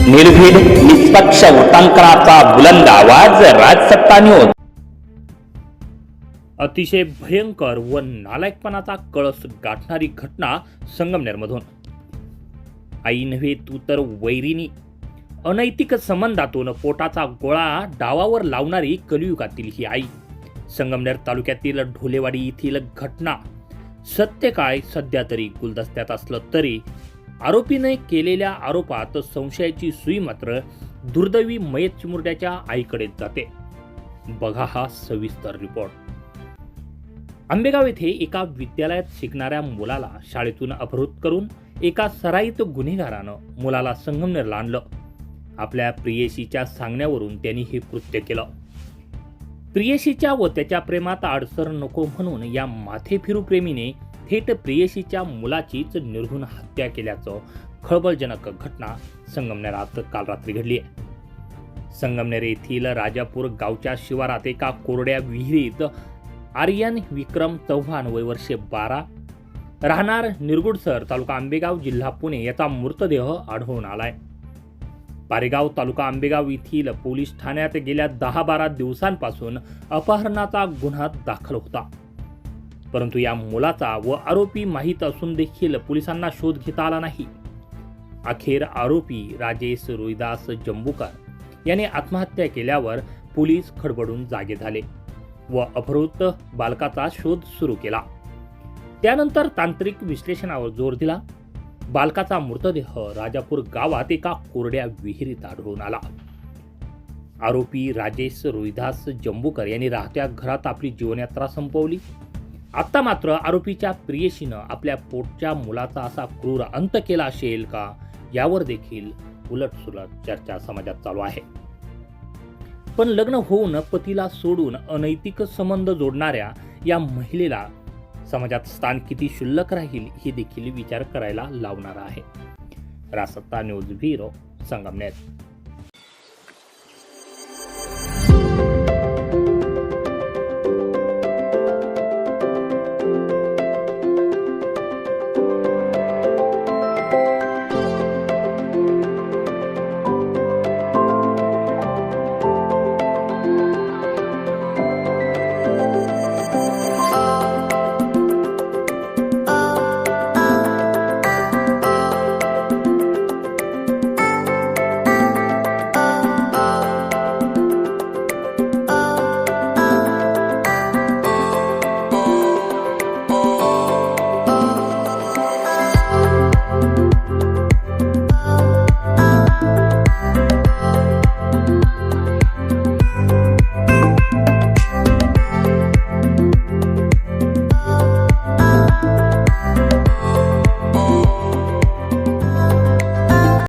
निर्भीड निष्पक्ष वृत्तांकनाचा बुलंद आवाज राजसत्ता न्यूज. अतिशय भयंकर व नालायकपणाचा कळस गाठणारी घटना संगमनेरमधून. आई नव्हे तू तर वैरिणी, अनैतिक संबंधातून पोटाचा गोळा डावावर लावणारी कलियुगातील ही आई. संगमनेर तालुक्यातील ढोलेवाडी येथील घटना. सत्य काय सध्या तरी गुलदस्त्यात असलं तरी आरोपीने केलेल्या आरोपात संशयाची सुई मात्र दुर्दैवी मयत चिमुरड्याच्या आईकडे जाते. बघा हा सविस्तर रिपोर्ट. आंबेगाव येथे एका विद्यालयात शिकणाऱ्या मुलाला शाळेतून अपहृत करून एका सराईत गुन्हेगारानं मुलाला संगमनेरला आणलं. आपल्या प्रियसीच्या सांगण्यावरून त्यांनी हे कृत्य केलं. प्रियसीच्या व त्याच्या प्रेमात अडसर नको म्हणून या माथेफिरू प्रेमीने थेट प्रियसीच्या मुलाचीच निर्घृण हत्या केल्याचं खळबळजनक घटना संगमनेरात काल रात्री घडली आहे. संगमनेर येथील राजापूर गावच्या शिवारात एका कोरड्या विहिरीत आर्यन विक्रम चव्हाण वय वर्षे 12 राहणार निरगुडसर तालुका आंबेगाव जिल्हा पुणे याचा मृतदेह आढळून आलाय. पारेगाव तालुका आंबेगाव येथील पोलीस ठाण्यात गेल्या 10-12 दिवसांपासून अपहरणाचा गुन्हा दाखल होता. परंतु या मुलाचा व आरोपी माहीत असून देखील पोलिसांना शोध घेता आला नाही. अखेर आरोपी राजेश रोहिदास जंबूकर याने आत्महत्या केल्यावर पोलीस खडबडून जागे झाले व अपहृत बालकाचा शोध सुरू केला. त्यानंतर तांत्रिक विश्लेषणावर जोर दिला. बालकाचा मृतदेह राजापूर गावात एका कोरड्या विहिरीत आढळून आला. आरोपी राजेश रोहिदास जंबूकर यांनी राहत्या घरात आपली जीवनयात्रा संपवली. आता मात्र आरोपीच्या प्रियसीनं आपल्या पोटच्या मुलाचा असा क्रूर अंत केला असेल का, यावर देखील उलटसुलट चर्चा समाजात चालू आहे. पण लग्न होऊन पतीला सोडून अनैतिक संबंध जोडणाऱ्या या महिलेला समाजात स्थान किती क्षुल्लक राहील हे देखील विचार करायला लावणारा आहे. राजसत्ता न्यूज ब्युरो, संगमनेर.